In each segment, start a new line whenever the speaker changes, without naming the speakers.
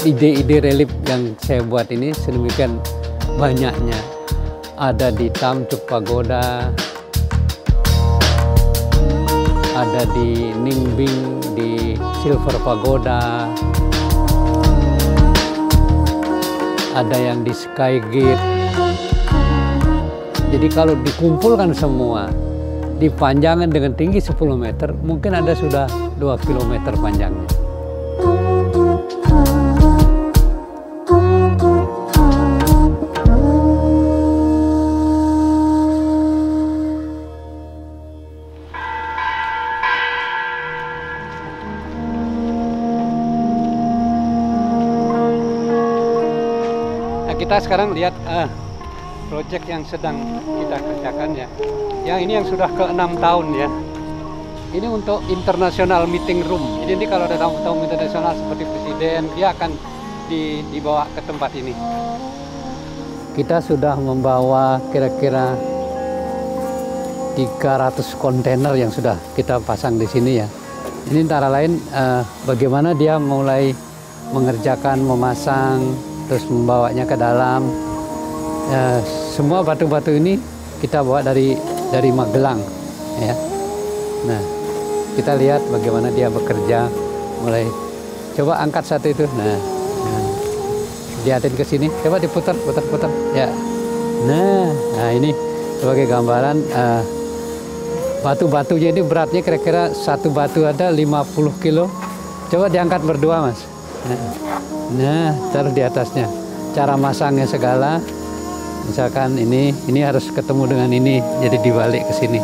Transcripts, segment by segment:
Ide-ide relief yang saya buat ini sedemikian banyaknya. Ada di Tamcuk Pagoda, ada di Ningbing, di Silver Pagoda, ada yang di Sky Gate. Jadi kalau dikumpulkan semua, dipanjangkan dengan tinggi 10 meter, mungkin ada sudah 2 km panjangnya. Kita sekarang lihat proyek yang sedang kita kerjakan ya. Yang ini yang sudah ke-6 tahun ya. Ini untuk international meeting room. Jadi nanti kalau ada tamu-tamu internasional seperti presiden, dia akan dibawa ke tempat ini. Kita sudah membawa kira-kira 300 kontainer yang sudah kita pasang di sini ya. Ini antara lain bagaimana dia mulai mengerjakan, memasang, terus membawanya ke dalam. Semua batu-batu ini kita bawa dari Magelang ya. Nah, kita lihat bagaimana dia bekerja. Mulai coba angkat satu itu. Nah lihatin ke sini, coba diputar ya. Nah ini sebagai gambaran batu-batunya ini beratnya kira-kira satu batu ada 50 kilo. Coba diangkat berdua mas. Nah, taruh di atasnya. Cara masangnya segala, misalkan ini harus ketemu dengan ini, jadi dibalik ke sini.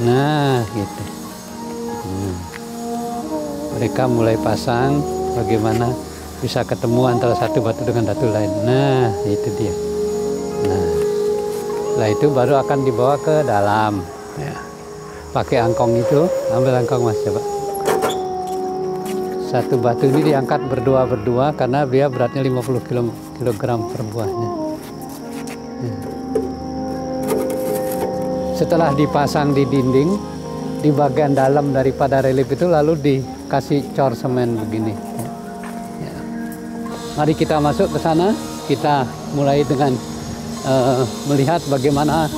Nah, gitu. Mereka mulai pasang, bagaimana bisa ketemu antara satu batu dengan batu lain. Nah, itu dia. Nah, setelah itu baru akan dibawa ke dalam. Ya. Pakai angkong itu, ambil angkong mas coba. Satu batu ini diangkat berdua karena dia beratnya 50 kg per buahnya. Setelah dipasang di dinding, di bagian dalam daripada relief itu lalu dikasih cor semen begini. Mari kita masuk ke sana, kita mulai dengan melihat bagaimana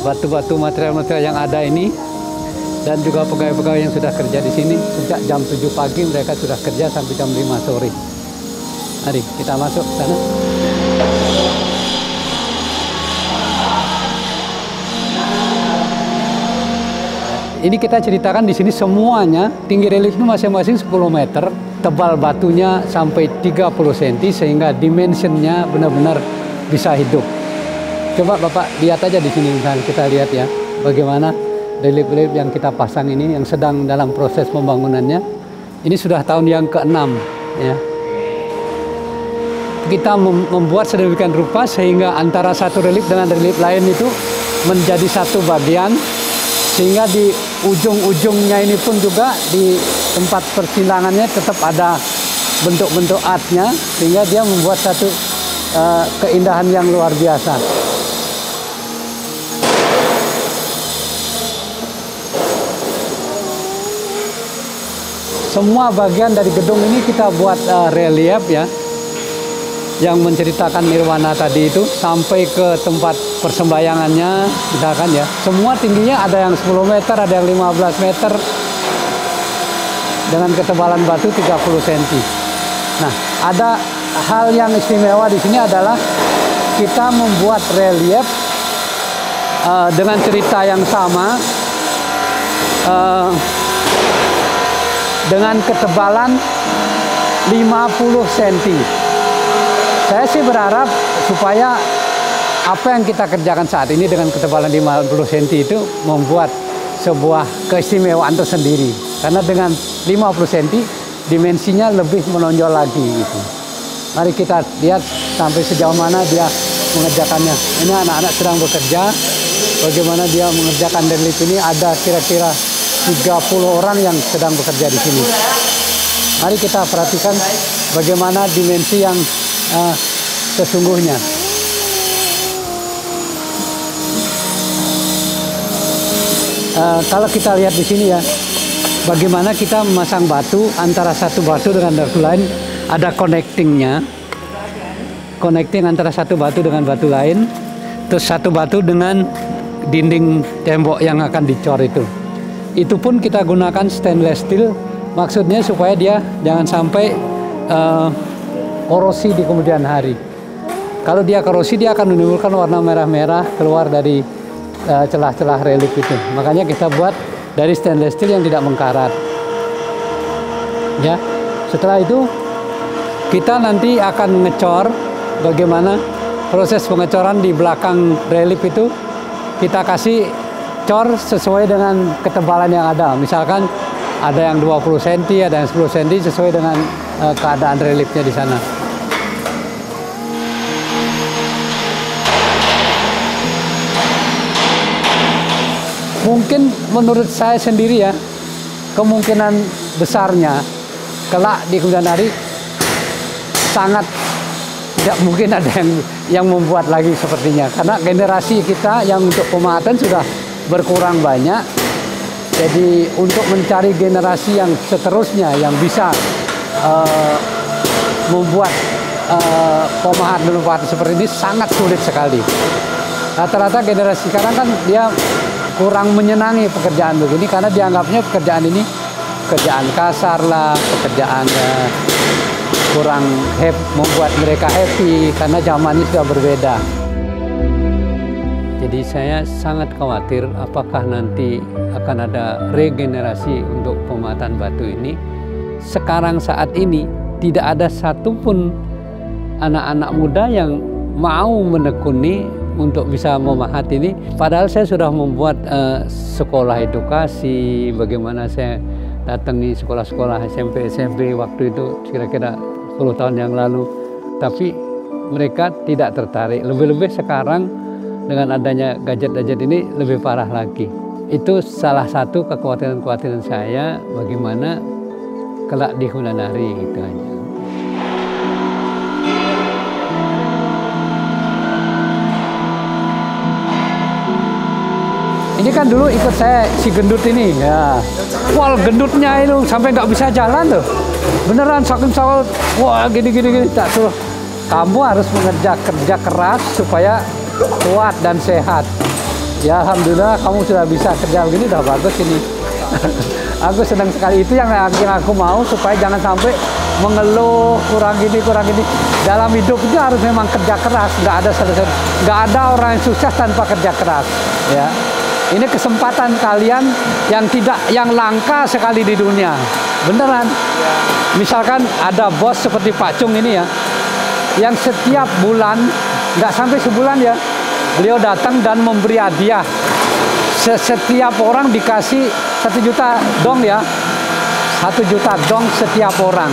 batu-batu material-material yang ada ini. Dan juga pegawai-pegawai yang sudah kerja di sini sejak jam 7 pagi mereka sudah kerja sampai jam 5 sore. Mari kita masuk ke sana. Ini kita ceritakan di sini semuanya tinggi reliefnya masing-masing 10 meter, tebal batunya sampai 30 cm sehingga dimensionnya benar-benar bisa hidup. Coba Bapak lihat aja di sini, misalnya kita lihat ya bagaimana relief-relief yang kita pasang ini yang sedang dalam proses pembangunannya. Ini sudah tahun yang ke-6 ya. Kita membuat sedemikian rupa sehingga antara satu relief dengan relief lain itu menjadi satu bagian, sehingga di ujung-ujungnya ini pun juga di tempat persilangannya tetap ada bentuk-bentuk artnya, sehingga dia membuat satu keindahan yang luar biasa. Semua bagian dari gedung ini kita buat relief ya, yang menceritakan nirwana tadi itu sampai ke tempat persembahyangannya, misalkan ya. Semua tingginya ada yang 10 meter, ada yang 15 meter, dengan ketebalan batu 30 cm. Nah, ada hal yang istimewa di sini adalah kita membuat relief dengan cerita yang sama. Dengan ketebalan 50 cm. Saya sih berharap supaya apa yang kita kerjakan saat ini dengan ketebalan 50 cm itu membuat sebuah keistimewaan tersendiri. Karena dengan 50 cm dimensinya lebih menonjol lagi gitu. Mari kita lihat sampai sejauh mana dia mengerjakannya. Ini anak-anak sedang bekerja. Bagaimana dia mengerjakan relief ini, ada kira-kira 30 orang yang sedang bekerja di sini. Mari kita perhatikan bagaimana dimensi yang sesungguhnya. Kalau kita lihat di sini ya, bagaimana kita memasang batu antara satu batu dengan batu lain, ada connecting antara satu batu dengan batu lain, terus satu batu dengan dinding tembok yang akan dicor itu. Itu pun kita gunakan stainless steel, maksudnya supaya dia jangan sampai korosi di kemudian hari. Kalau dia korosi, dia akan menimbulkan warna merah-merah keluar dari celah-celah relief itu. Makanya kita buat dari stainless steel yang tidak mengkarat. Ya, setelah itu kita nanti akan ngecor. Bagaimana proses pengecoran di belakang relief itu? Kita kasih cor sesuai dengan ketebalan yang ada. Misalkan ada yang 20 cm, ada yang 10 cm sesuai dengan keadaan reliefnya di sana. Mungkin menurut saya sendiri ya, kemungkinan besarnya kelak di kemudian hari sangat tidak mungkin ada yang membuat lagi sepertinya, karena generasi kita yang untuk pemahatan sudah berkurang banyak. Jadi untuk mencari generasi yang seterusnya yang bisa membuat pemahat seperti ini sangat sulit sekali. Rata-rata generasi sekarang kan dia kurang menyenangi pekerjaan begini karena dianggapnya pekerjaan ini pekerjaan kasar lah, pekerjaan kurang membuat mereka happy karena zamannya sudah berbeda. Jadi saya sangat khawatir apakah nanti akan ada regenerasi untuk pemahatan batu ini. Sekarang saat ini tidak ada satupun anak-anak muda yang mau menekuni untuk bisa memahat ini. Padahal saya sudah membuat sekolah edukasi, bagaimana saya datangi sekolah-sekolah SMP waktu itu kira-kira 10 tahun yang lalu. Tapi mereka tidak tertarik. Lebih-lebih sekarang dengan adanya gadget-gadget ini lebih parah lagi. Itu salah satu kekhawatiran saya bagaimana kelak di kemudian hari gitu aja. Ini kan dulu ikut saya si gendut ini ya. Wah, gendutnya itu sampai nggak bisa jalan tuh. Beneran saking sawal, wah gini. Tak suruh. Kamu harus kerja keras supaya kuat dan sehat. Ya alhamdulillah kamu sudah bisa kerja begini, udah bagus ini. Aku senang sekali, itu yang aku mau, supaya jangan sampai mengeluh kurang gini. Dalam hidup itu harus memang kerja keras. Nggak ada orang yang sukses tanpa kerja keras. Ya. Ini kesempatan kalian yang langka sekali di dunia. Beneran. Misalkan ada bos seperti Pak Chung ini ya, yang setiap bulan, nggak sampai sebulan ya, beliau datang dan memberi hadiah. Setiap orang dikasih 1 juta dong ya. 1 juta dong setiap orang.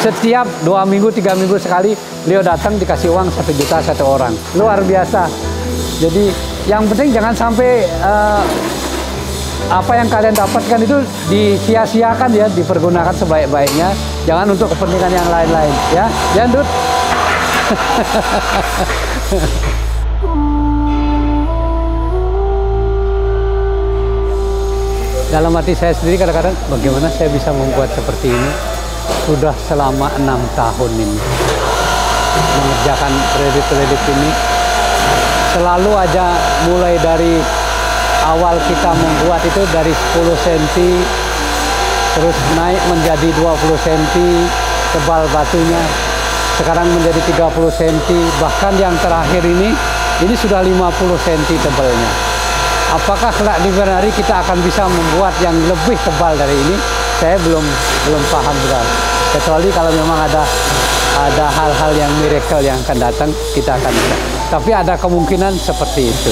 Setiap 2 minggu, 3 minggu sekali, beliau datang dikasih uang 1 juta satu orang. Luar biasa. Jadi yang penting jangan sampai apa yang kalian dapatkan itu disia-siakan ya, dipergunakan sebaik-baiknya. Jangan untuk kepentingan yang lain-lain ya. Ya, Dut. Dalam hati saya sendiri kadang-kadang bagaimana saya bisa membuat seperti ini. Sudah selama 6 tahun ini mengerjakan kredit ini. Selalu aja mulai dari awal kita membuat itu dari 10 cm, terus naik menjadi 20 cm tebal batunya, sekarang menjadi 30 cm, bahkan yang terakhir ini sudah 50 cm tebalnya. Apakah kelak di kemudian hari kita akan bisa membuat yang lebih tebal dari ini? Saya belum paham benar. Kecuali kalau memang ada hal-hal yang miracle yang akan datang, kita akan bisa. Tapi ada kemungkinan seperti itu.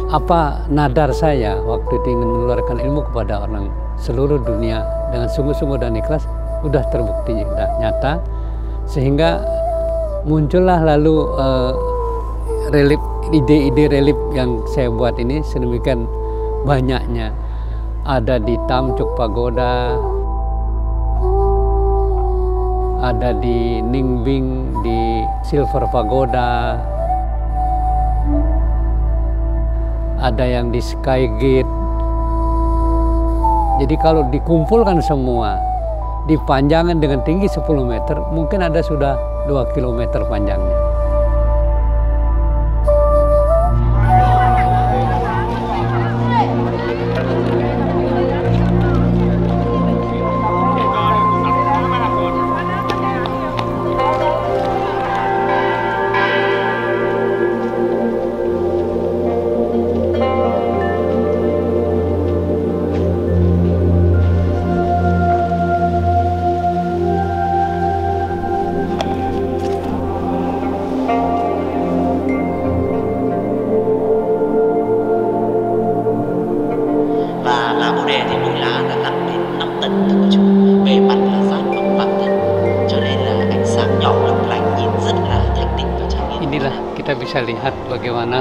Apa nadar saya waktu itu ingin mengeluarkan ilmu kepada orang seluruh dunia dengan sungguh-sungguh dan ikhlas, sudah terbukti, sudah nyata. Sehingga muncullah lalu ide-ide relief yang saya buat ini sedemikian banyaknya. ada di Tamcuk Pagoda, ada di Ningbing, di Silver Pagoda, ada yang di Skygate. Jadi kalau dikumpulkan semua, dipanjangkan dengan tinggi 10 meter, mungkin ada sudah 2 kilometer panjangnya. Inilah kita bisa lihat bagaimana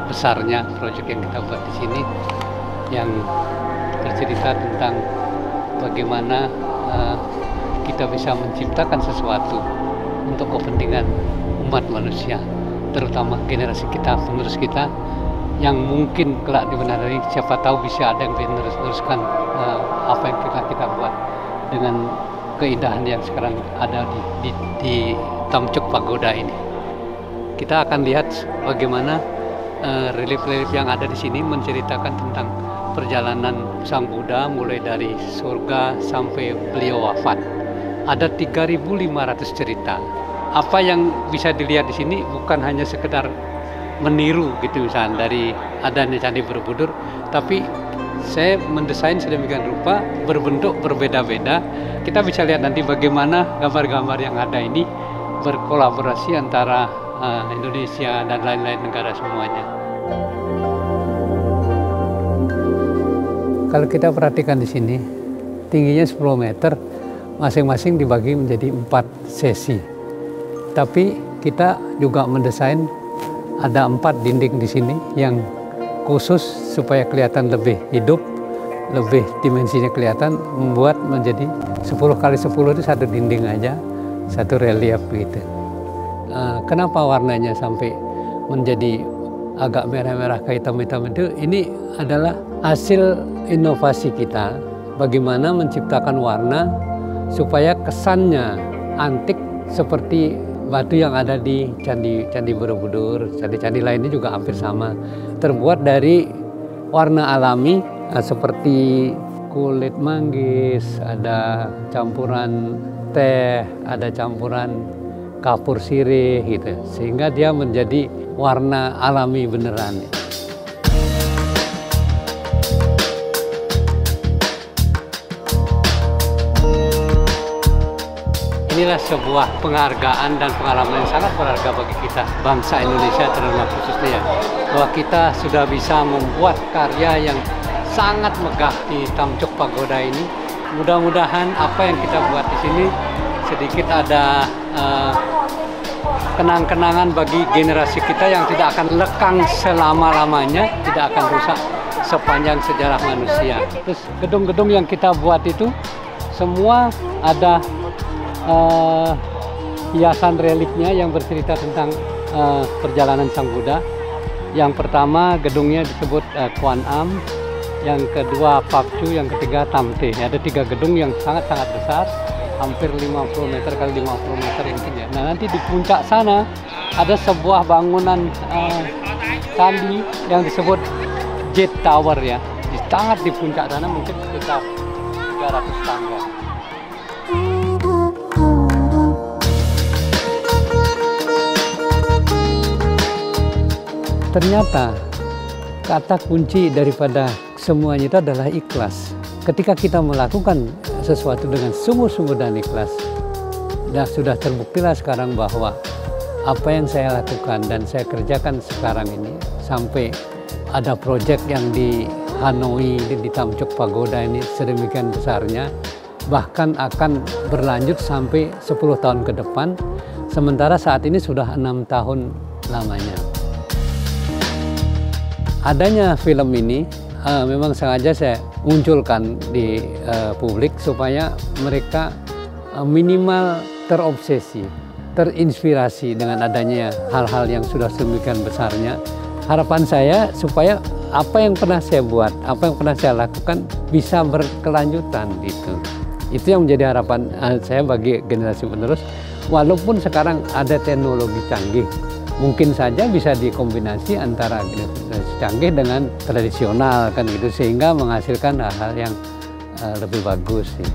besarnya proyek yang kita buat di sini, yang bercerita tentang bagaimana kita bisa menciptakan sesuatu untuk kepentingan umat manusia, terutama generasi kita, penerus kita, yang mungkin kelak di benar hari siapa tahu bisa ada yang meneruskan apa yang kita buat dengan keindahan yang sekarang ada di Tamcuk Pagoda ini. Kita akan lihat bagaimana relief-relief yang ada di sini menceritakan tentang perjalanan Sang Buddha mulai dari surga sampai beliau wafat. Ada 3.500 cerita. Apa yang bisa dilihat di sini bukan hanya sekedar meniru gitu misalnya dari adanya Candi Borobudur, tapi saya mendesain sedemikian rupa berbentuk berbeda-beda. Kita bisa lihat nanti bagaimana gambar-gambar yang ada ini berkolaborasi antara Indonesia dan lain-lain negara semuanya. Kalau kita perhatikan di sini, tingginya 10 meter, masing-masing dibagi menjadi 4 sesi. Tapi kita juga mendesain ada 4 dinding di sini yang khusus supaya kelihatan lebih hidup, lebih dimensinya kelihatan, membuat menjadi 10 kali 10 itu satu dinding aja, satu relief gitu. Kenapa warnanya sampai menjadi agak merah-merah ke hitam-hitam itu? Ini adalah hasil inovasi kita, bagaimana menciptakan warna supaya kesannya antik seperti batu yang ada di Candi Borobudur. Candi-candi lainnya juga hampir sama, terbuat dari warna alami seperti kulit manggis, ada campuran teh, ada campuran kapur sirih gitu, sehingga dia menjadi warna alami beneran. Inilah sebuah penghargaan dan pengalaman yang sangat berharga bagi kita, bangsa Indonesia terutama khususnya, bahwa kita sudah bisa membuat karya yang sangat megah di Tamcuk Pagoda ini. Mudah-mudahan apa yang kita buat di sini sedikit ada kenang-kenangan bagi generasi kita yang tidak akan lekang selama-lamanya, tidak akan rusak sepanjang sejarah manusia. Terus gedung-gedung yang kita buat itu semua ada hiasan reliknya yang bercerita tentang perjalanan Sang Buddha. Yang pertama gedungnya disebut Kuan Am, yang kedua Papcu, yang ketiga Tamte. Ada 3 gedung yang sangat-sangat besar, hampir 50 meter kali 50 meter intinya. Nah, nanti di puncak sana ada sebuah bangunan candi yang disebut Jet Tower ya. Sangat di puncak sana, mungkin sekitar 300 tangga. Ternyata kata kunci daripada semuanya itu adalah ikhlas. Ketika kita melakukan sesuatu dengan sungguh-sungguh dan ikhlas, dan sudah terbuktilah sekarang bahwa apa yang saya lakukan dan saya kerjakan sekarang ini, sampai ada proyek yang di Hanoi, di Tamcuk Pagoda ini sedemikian besarnya, bahkan akan berlanjut sampai 10 tahun ke depan, sementara saat ini sudah 6 tahun lamanya. Adanya film ini memang sengaja saya munculkan di publik supaya mereka minimal terobsesi, terinspirasi dengan adanya hal-hal yang sudah sedemikian besarnya. Harapan saya supaya apa yang pernah saya buat, apa yang pernah saya lakukan bisa berkelanjutan gitu. Itu yang menjadi harapan saya bagi generasi penerus. Walaupun sekarang ada teknologi canggih, mungkin saja bisa dikombinasi antara generasi canggih dengan tradisional kan gitu, sehingga menghasilkan hal-hal yang lebih bagus sih.